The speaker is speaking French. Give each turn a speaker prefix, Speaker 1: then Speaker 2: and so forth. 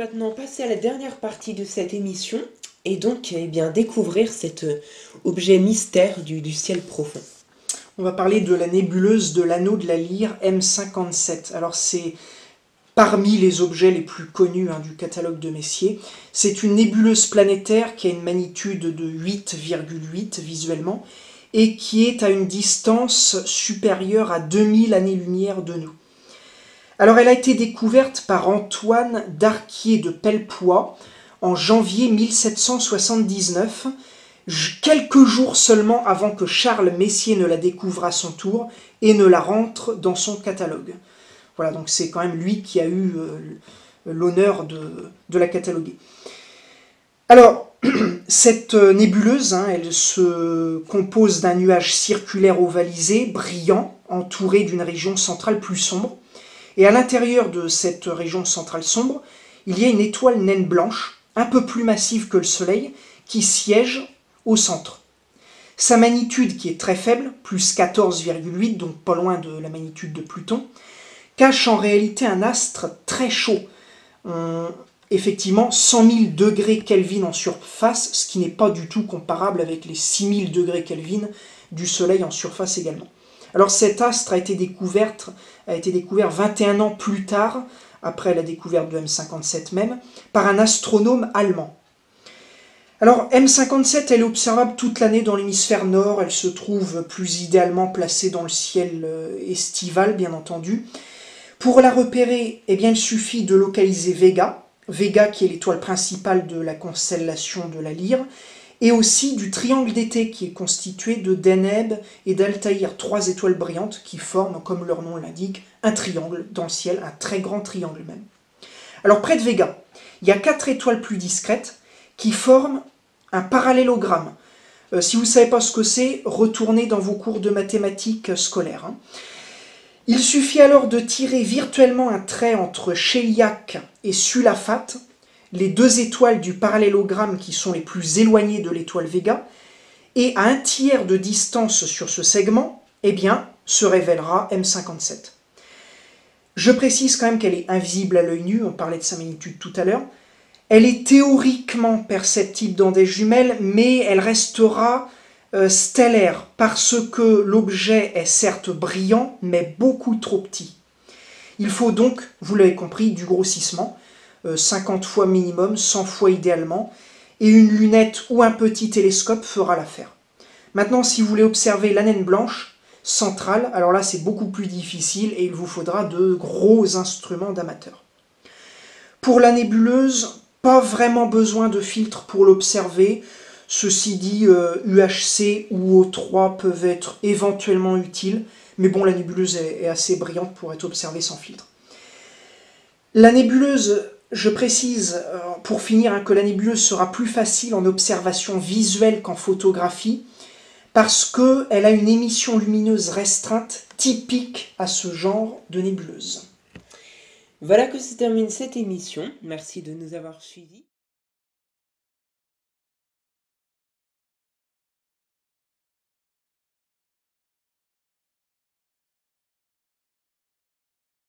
Speaker 1: maintenant passer à la dernière partie de cette émission et donc découvrir cet objet mystère du ciel profond.
Speaker 2: On va parler de la nébuleuse de l'anneau de la Lyre M57. Alors c'est parmi les objets les plus connus du catalogue de Messier. C'est une nébuleuse planétaire qui a une magnitude de 8,8 visuellement et qui est à une distance supérieure à 2000 années-lumière de nous. Alors elle a été découverte par Antoine d'Arquier de Pellepoix en janvier 1779, quelques jours seulement avant que Charles Messier ne la découvre à son tour et ne la rentre dans son catalogue. Voilà, donc c'est quand même lui qui a eu l'honneur de la cataloguer. Alors, cette nébuleuse, elle se compose d'un nuage circulaire ovalisé, brillant, entouré d'une région centrale plus sombre. Et à l'intérieur de cette région centrale sombre, il y a une étoile naine blanche, un peu plus massive que le Soleil, qui siège au centre. Sa magnitude, qui est très faible, plus 14,8, donc pas loin de la magnitude de Pluton, cache en réalité un astre très chaud. Effectivement, 100 000 degrés Kelvin en surface, ce qui n'est pas du tout comparable avec les 6 000 degrés Kelvin du Soleil en surface également. Alors cet astre a été découvert 21 ans plus tard, après la découverte de M57 même, par un astronome allemand. Alors M57, elle est observable toute l'année dans l'hémisphère nord, elle se trouve plus idéalement placée dans le ciel estival, bien entendu. Pour la repérer, il suffit de localiser Vega, Vega qui est l'étoile principale de la constellation de la Lyre, et aussi du triangle d'été qui est constitué de Deneb et d'Altaïr, 3 étoiles brillantes qui forment, comme leur nom l'indique, un triangle dans le ciel, un très grand triangle même. Alors près de Vega, il y a 4 étoiles plus discrètes qui forment un parallélogramme. Si vous ne savez pas ce que c'est, retournez dans vos cours de mathématiques scolaires. Il suffit alors de tirer virtuellement un trait entre Chéliac et Sulafate, les 2 étoiles du parallélogramme qui sont les plus éloignées de l'étoile Vega, et à 1/3 de distance sur ce segment, se révélera M57. Je précise quand même qu'elle est invisible à l'œil nu, on parlait de sa magnitude tout à l'heure. Elle est théoriquement perceptible dans des jumelles, mais elle restera stellaire, parce que l'objet est certes brillant, mais beaucoup trop petit. Il faut donc, vous l'avez compris, du grossissement, 50 fois minimum, 100 fois idéalement, et une lunette ou un petit télescope fera l'affaire. Maintenant, si vous voulez observer la naine blanche centrale, alors là c'est beaucoup plus difficile et il vous faudra de gros instruments d'amateurs. Pour la nébuleuse, pas vraiment besoin de filtre pour l'observer. Ceci dit, UHC ou O3 peuvent être éventuellement utiles, mais bon, la nébuleuse est assez brillante pour être observée sans filtre. La nébuleuse, je précise pour finir que la nébuleuse sera plus facile en observation visuelle qu'en photographie, parce qu'elle a une émission lumineuse restreinte typique à ce genre de nébuleuse.
Speaker 1: Voilà que se termine cette émission. Merci de nous avoir suivis.